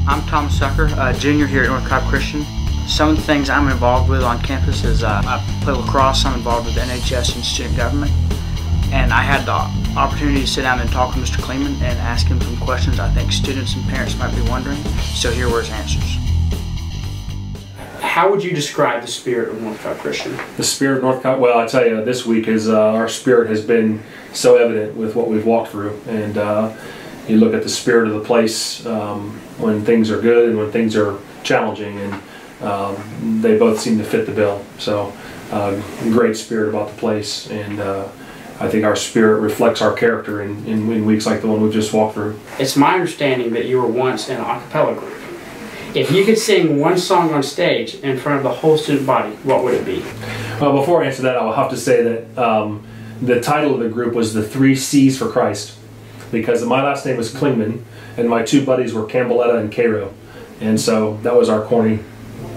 I'm Tom Sucker, a junior here at North Cobb Christian. Some of the things I'm involved with on campus is I play lacrosse. I'm involved with NHS and student government. And I had the opportunity to sit down and talk with Mr. Kleeman and ask him some questions I think students and parents might be wondering. So here were his answers. How would you describe the spirit of North Cobb Christian? The spirit of North Cobb, well, I tell you, this week is our spirit has been so evident with what we've walked through. And you look at the spirit of the place when things are good and when things are challenging, and they both seem to fit the bill. So great spirit about the place, and I think our spirit reflects our character in weeks like the one we've just walked through. It's my understanding that you were once in an acapella group. If you could sing one song on stage in front of the whole student body, what would it be? Well, before I answer that, I'll have to say that the title of the group was the 3 C's for Christ, because my last name is Klingman, and my 2 buddies were Campbelletta and Cairo, and so that was our corny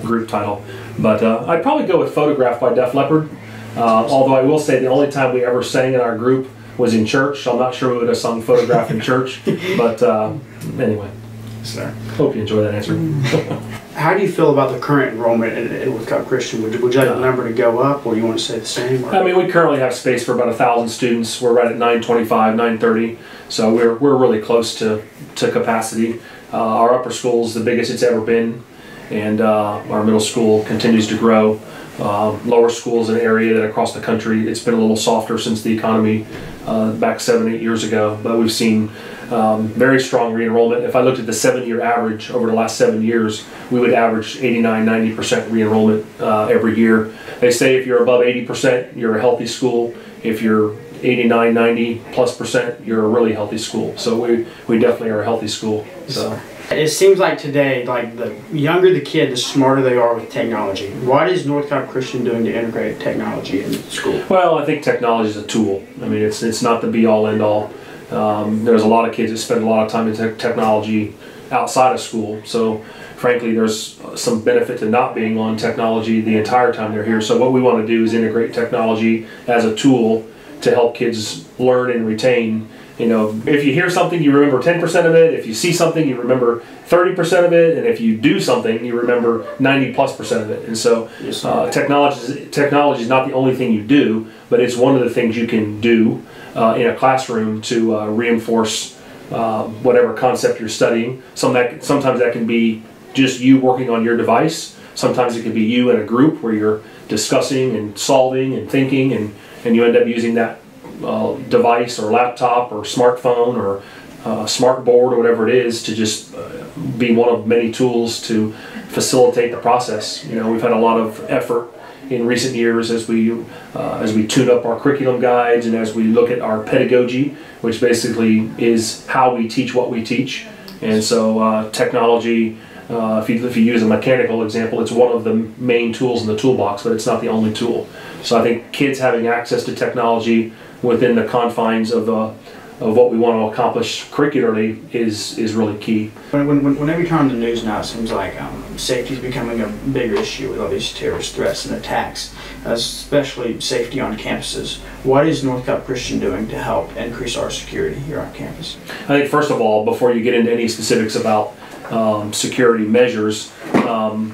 group title. But I'd probably go with Photograph by Def Leppard, although I will say the only time we ever sang in our group was in church. I'm not sure we would have sung Photograph in church, but anyway. Sir. Hope you enjoy that answer. How do you feel about the current enrollment in North Cobb Christian? Would you like the number to go up, or you want to stay the same? Or? I mean, we currently have space for about 1,000 students. We're right at 925, 930, so we're really close to capacity. Our upper school is the biggest it's ever been, and our middle school continues to grow. Lower school is an area that across the country, it's been a little softer since the economy back 7, 8 years ago, but we've seen very strong re-enrollment. If I looked at the 7-year average over the last 7 years, we would average 89–90% re-enrollment every year. They say if you're above 80%, you're a healthy school. If you're 89–90+%, you're a really healthy school. So we definitely are a healthy school. So. It seems like today, like the younger the kid, the smarter they are with technology. What is North Cobb Christian doing to integrate technology in school? Well, I think technology is a tool. I mean, it's not the be-all, end-all. There's a lot of kids that spend a lot of time in technology outside of school. So, frankly, there's some benefit to not being on technology the entire time they're here. So what we want to do is integrate technology as a tool to help kids learn and retain. You know, if you hear something, you remember 10% of it. If you see something, you remember 30% of it. And if you do something, you remember 90+% of it. And so technology is not the only thing you do, but it's one of the things you can do in a classroom to reinforce whatever concept you're studying. Sometimes that can be just you working on your device. Sometimes it can be you in a group where you're discussing and solving and thinking, and you end up using that device or laptop or smartphone or smart board or whatever it is to just be one of many tools to facilitate the process. You know, we've had a lot of effort in recent years as we tune up our curriculum guides and as we look at our pedagogy, which basically is how we teach what we teach. And so technology, if you use a mechanical example, it's one of the main tools in the toolbox, but it's not the only tool. So I think kids having access to technology within the confines of what we want to accomplish curricularly is really key. Whenever you turn on the news now, it seems like safety is becoming a bigger issue with all these terrorist threats and attacks, especially safety on campuses. What is North Cobb Christian doing to help increase our security here on campus? I think first of all, before you get into any specifics about security measures, I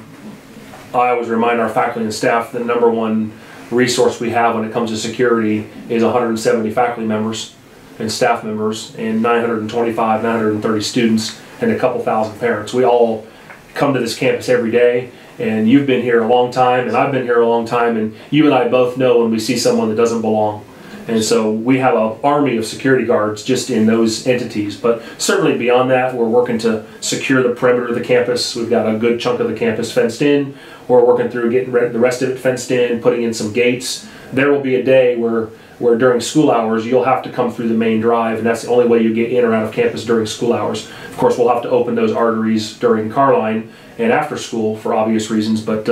always remind our faculty and staff the #1 resource we have when it comes to security is 170 faculty members and staff members and 925, 930 students and a couple thousand parents. We all come to this campus every day, and you've been here a long time and I've been here a long time, and you and I both know when we see someone that doesn't belong. And so we have an army of security guards just in those entities. But certainly beyond that, we're working to secure the perimeter of the campus. We've got a good chunk of the campus fenced in. We're working through getting the rest of it fenced in, putting in some gates. There will be a day where during school hours you'll have to come through the main drive, and that's the only way you get in or out of campus during school hours. Of course, we'll have to open those arteries during car line and after school for obvious reasons, but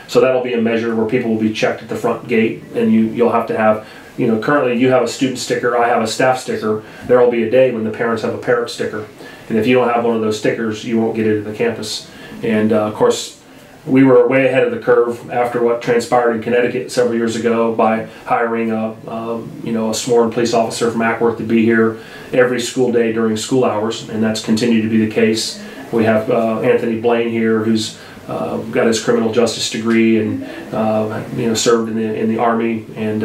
so that'll be a measure where people will be checked at the front gate, and you'll have to have, you know, currently you have a student sticker, I have a staff sticker. There will be a day when the parents have a parent sticker, and if you don't have one of those stickers, you won't get into the campus. And of course, we were way ahead of the curve after what transpired in Connecticut several years ago by hiring a sworn police officer from Ackworth to be here every school day during school hours, and that's continued to be the case. We have Anthony Blaine here, who's got his criminal justice degree and served in the Army and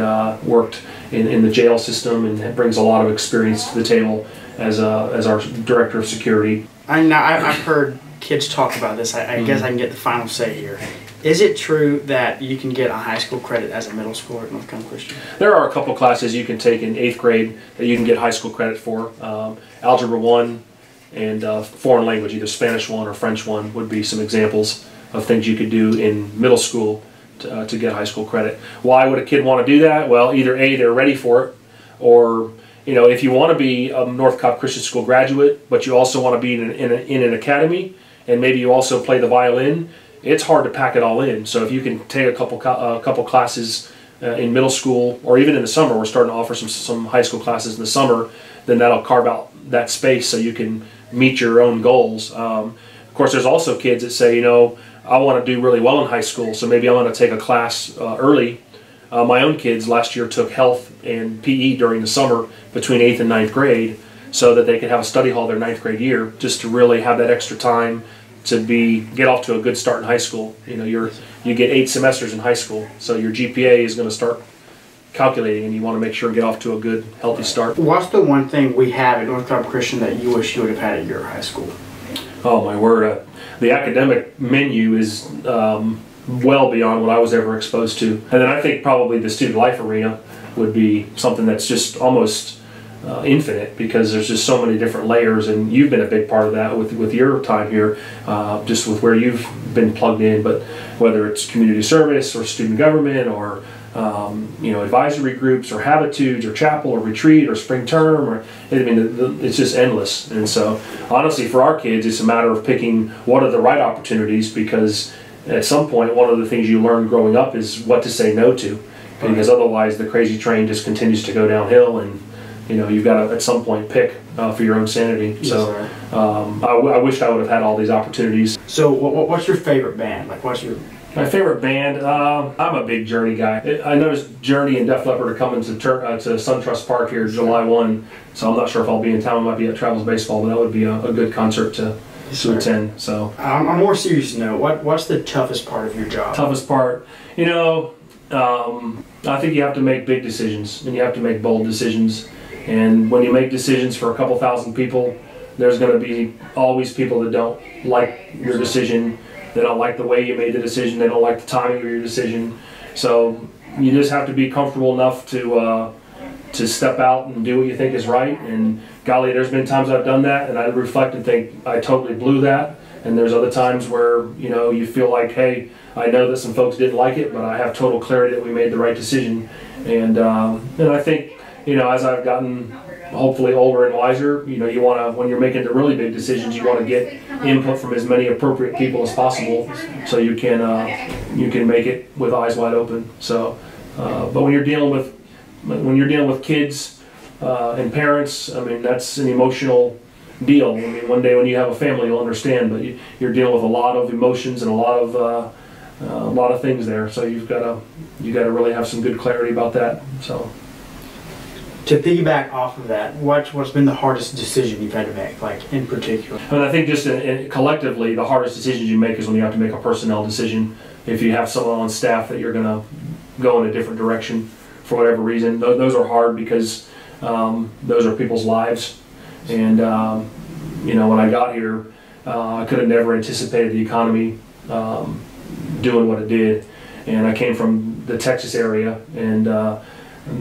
worked in the jail system, and brings a lot of experience to the table as our director of security. I've heard kids talk about this. I guess I can get the final say here. Is it true that you can get a high school credit as a middle schooler at North Carolina Christian? There are a couple classes you can take in 8th grade that you can get high school credit for. Algebra 1 and foreign language, either Spanish 1 or French 1, would be some examples of things you could do in middle school to get high school credit. Why would a kid want to do that? Well, either A, they're ready for it, or if you want to be a North Cobb Christian School graduate, but you also want to be in an academy, and maybe you also play the violin, it's hard to pack it all in. So if you can take a couple classes in middle school, or even in the summer, we're starting to offer some high school classes in the summer, then that'll carve out that space so you can meet your own goals. Of course, there's also kids that say, I want to do really well in high school, so maybe I want to take a class early. My own kids last year took health and PE during the summer between 8th and 9th grade, so that they could have a study hall their 9th grade year, just to really have that extra time to get off to a good start in high school. You get 8 semesters in high school, so your GPA is going to start calculating, and you want to make sure and get off to a good, healthy start. What's the one thing we have at North Carolina Christian that you wish you would have had at your high school? Oh my word, the academic menu is well beyond what I was ever exposed to. And then I think probably the student life arena would be something that's just almost infinite, because there's just so many different layers, and you've been a big part of that with your time here, just with where you've been plugged in. But whether it's community service or student government or advisory groups or habitudes or chapel or retreat or spring term, it's just endless. And so honestly, for our kids, it's a matter of picking what are the right opportunities, because at some point one of the things you learn growing up is what to say no to, because otherwise the crazy train just continues to go downhill, and you've got to at some point pick for your own sanity. Yes, so I wished I would have had all these opportunities. So what's your favorite band? My favorite band, I'm a big Journey guy. I noticed Journey and Def Leppard are coming to SunTrust Park here July 1, so I'm not sure if I'll be in town. I might be at Travels Baseball, but that would be a good concert to attend. So on a more serious note, what's the toughest part of your job? Toughest part? I think you have to make big decisions, and you have to make bold decisions. And when you make decisions for a couple thousand people, there's going to be always people that don't like your decision. They don't like the way you made the decision. They don't like the timing of your decision. So you just have to be comfortable enough to step out and do what you think is right. And golly, there's been times I've done that, and I reflect and think I totally blew that. And there's other times where you feel like, hey, I know that some folks didn't like it, but I have total clarity that we made the right decision. And I think as I've gotten hopefully older and wiser, you want to, when you're making the really big decisions, you want to get input from as many appropriate people as possible, so you can make it with eyes wide open. So, but when you're dealing with kids and parents, that's an emotional deal. One day when you have a family, you'll understand, but you're dealing with a lot of emotions and a lot of things there. So you got to really have some good clarity about that. So. To piggyback off of that, what's been the hardest decision you've had to make, in particular? I think just collectively, the hardest decisions you make is when you have to make a personnel decision. If you have someone on staff that you're going to go in a different direction for whatever reason, those are hard, because those are people's lives. And when I got here, I could have never anticipated the economy doing what it did. And I came from the Texas area, and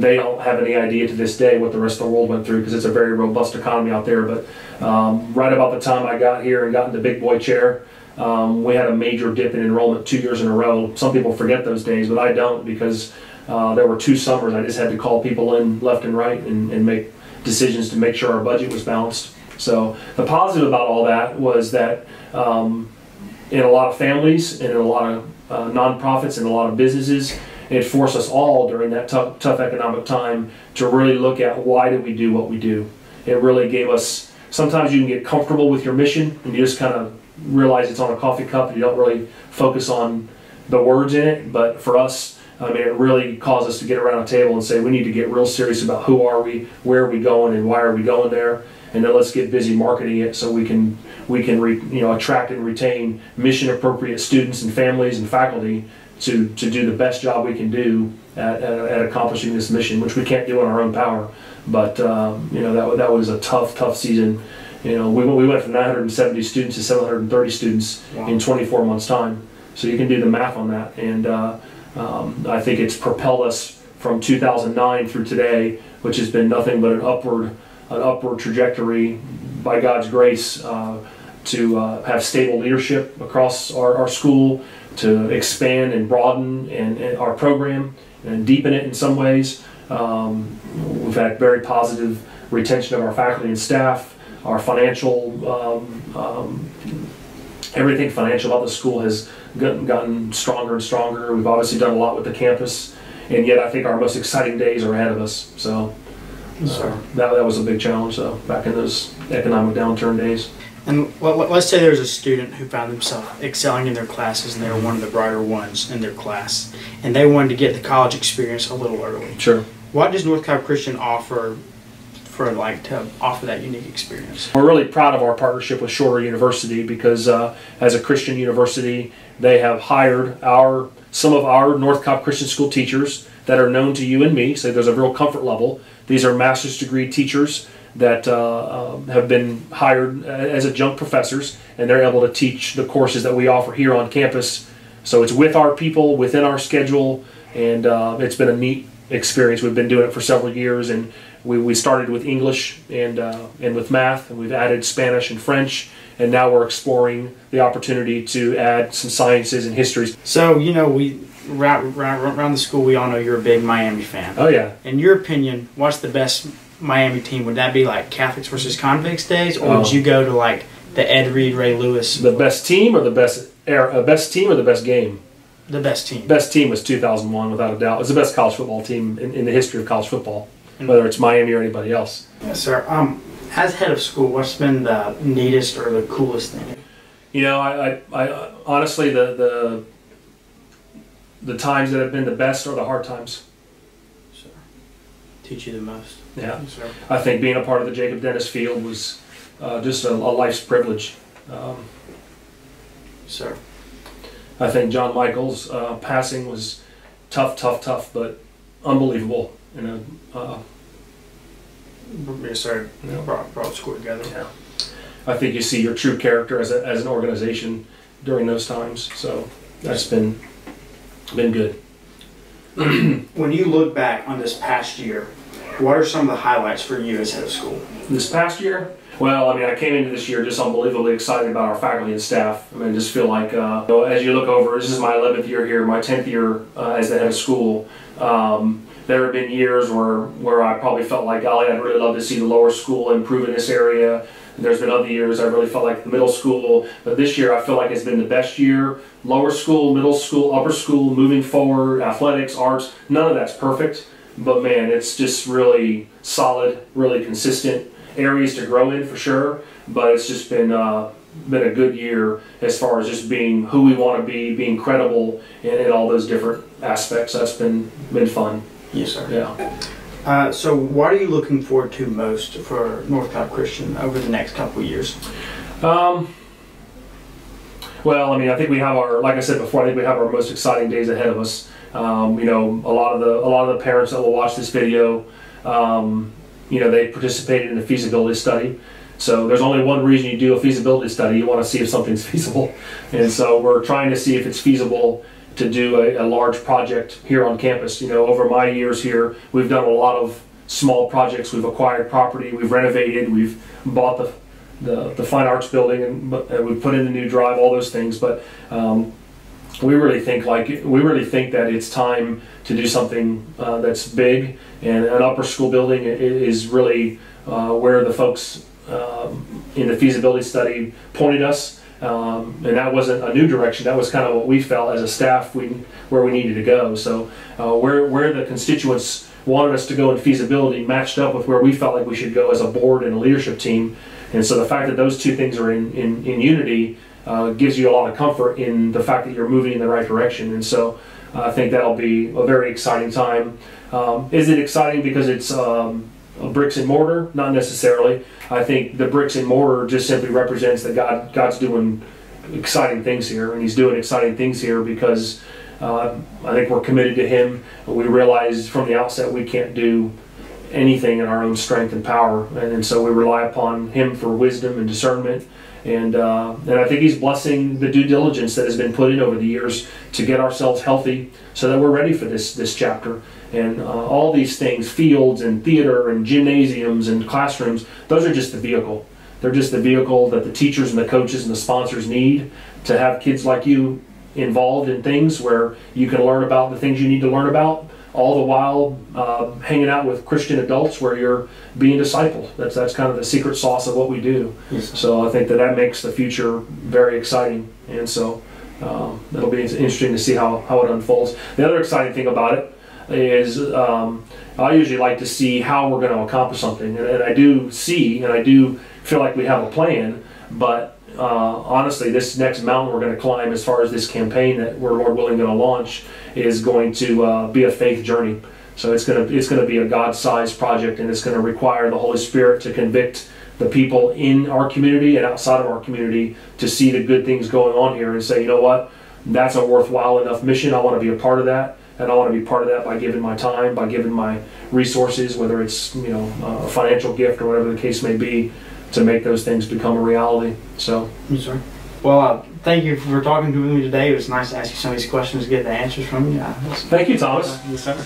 they don't have any idea to this day what the rest of the world went through, because it's a very robust economy out there. But right about the time I got here and got in the big boy chair, we had a major dip in enrollment 2 years in a row. Some people forget those days, but I don't, because there were 2 summers I just had to call people in left and right and make decisions to make sure our budget was balanced. So the positive about all that was that in a lot of families and in a lot of nonprofits and a lot of businesses, it forced us all during that tough economic time to really look at why do we do what we do. It really gave us, sometimes you can get comfortable with your mission and you just kind of realize it's on a coffee cup and you don't really focus on the words in it. But for us, it really caused us to get around a table and say we need to get real serious about who are we, where are we going, and why are we going there. and then let's get busy marketing it so we can attract and retain mission appropriate students and families and faculty to do the best job we can do at accomplishing this mission, which we can't do in our own power. But that was a tough season. We went from 970 students to 730 students in 24 months time. So you can do the math on that, and I think it's propelled us from 2009 through today, which has been nothing but an upward trajectory by God's grace, to have stable leadership across our school, to expand and broaden and our program and deepen it in some ways. We've had very positive retention of our faculty and staff. Our financial, everything financial about the school has gotten stronger and stronger. We've obviously done a lot with the campus, and yet I think our most exciting days are ahead of us. So that was a big challenge, though, back in those economic downturn days. And let's say there's a student who found themselves excelling in their classes, and they were one of the brighter ones in their class, and they wanted to get the college experience a little early. Sure. What does North Cobb Christian offer to offer that unique experience? We're really proud of our partnership with Shorter University because as a Christian university, they have hired some of our North Cobb Christian School teachers that are known to you and me, so there's a real comfort level. These are master's degree teachers that have been hired as adjunct professors, and they're able to teach the courses that we offer here on campus. So it's with our people, within our schedule, and it's been a neat experience. We've been doing it for several years, and we started with English and with math, and we've added Spanish and French, and now we're exploring the opportunity to add some sciences and histories. So, we around the school, we all know you're a big Miami fan. Oh yeah. In your opinion, what's the best Miami team? Would that be like Catholics versus Convicts days, or would you go to like the Ed Reed, Ray Lewis? The best team or the best team or the best game? The best team. Best team was 2001, without a doubt. It was the best college football team in the history of college football, whether it's Miami or anybody else. Yes, sir. As head of school, what's been the neatest or the coolest thing? I honestly, the times that have been the best are the hard times. Sure. Teach you the most. Yeah. Yes, sir. I think being a part of the Jacob Dennis Field was just a life's privilege. Sir. I think John Michael's passing was tough, but unbelievable. Yes, sir. Brought school together. Yeah. I think you see your true character as an organization during those times. So that's been good. When you look back on this past year, what are some of the highlights for you as head of school? This past year? Well, I came into this year just unbelievably excited about our faculty and staff. I just feel like, as you look over, this is my 11th year here, my 10th year as the head of school. There have been years where I probably felt like, golly, I'd really love to see the lower school improve in this area. And there's been other years I really felt like the middle school, but this year I feel like it's been the best year. Lower school, middle school, upper school, moving forward, athletics, arts, none of that's perfect. But man, it's just really solid, really consistent. Areas to grow in for sure, but it's just been a good year as far as just being who we want to be, being credible in all those different aspects. That's been fun. Yes, sir. Yeah. So what are you looking forward to most for North Cobb Christian over the next couple of years? Well, I think we have like I said before, I think we have our most exciting days ahead of us. A lot of the parents that will watch this video, they participated in a feasibility study. So there's only one reason you do a feasibility study. You want to see if something's feasible. And so we're trying to see if it's feasible to do a large project here on campus. Over my years here, we've done a lot of small projects. We've acquired property, we've renovated, we've bought the fine arts building, and we've put in the new drive, all those things. But we really think that it's time to do something that's big, and an upper school building is really where the folks in the feasibility study pointed us, and that wasn't a new direction. That was kind of what we felt as a staff where we needed to go. So where the constituents wanted us to go in feasibility matched up with where we felt like we should go as a board and a leadership team. And so the fact that those two things are in unity gives you a lot of comfort in the fact that you're moving in the right direction. And so I think that'll be a very exciting time. Is it exciting because it's bricks and mortar? Not necessarily. I think the bricks and mortar just simply represents that God's doing exciting things here, and He's doing exciting things here because I think we're committed to Him. We realize from the outset we can't do anything in our own strength and power, and so we rely upon Him for wisdom and discernment. And I think He's blessing the due diligence that has been put in over the years to get ourselves healthy so that we're ready for this chapter. And all these things, fields and theater and gymnasiums and classrooms, those are just the vehicle. They're just the vehicle that the teachers and the coaches and the sponsors need to have kids like you involved in things where you can learn about the things you need to learn about, all the while hanging out with Christian adults where you're being discipled. That's kind of the secret sauce of what we do. Yes. So I think that makes the future very exciting, and so it'll be interesting to see how it unfolds. The other exciting thing about it is I usually like to see how we're going to accomplish something, and I do see, and I do feel like we have a plan, but honestly, this next mountain we're going to climb as far as this campaign that we're, Lord willing, going to launch is going to be a faith journey. So it's going to be a God-sized project, and it's going to require the Holy Spirit to convict the people in our community and outside of our community to see the good things going on here and say, you know what, that's a worthwhile enough mission. I want to be a part of that, and I want to be part of that by giving my time, by giving my resources, whether it's a financial gift or whatever the case may be, to make those things become a reality. So, yes, sir. Well, thank you for talking to me today. It was nice to ask you some of these questions, get the answers from you. Thank you, Thomas. Yes, sir.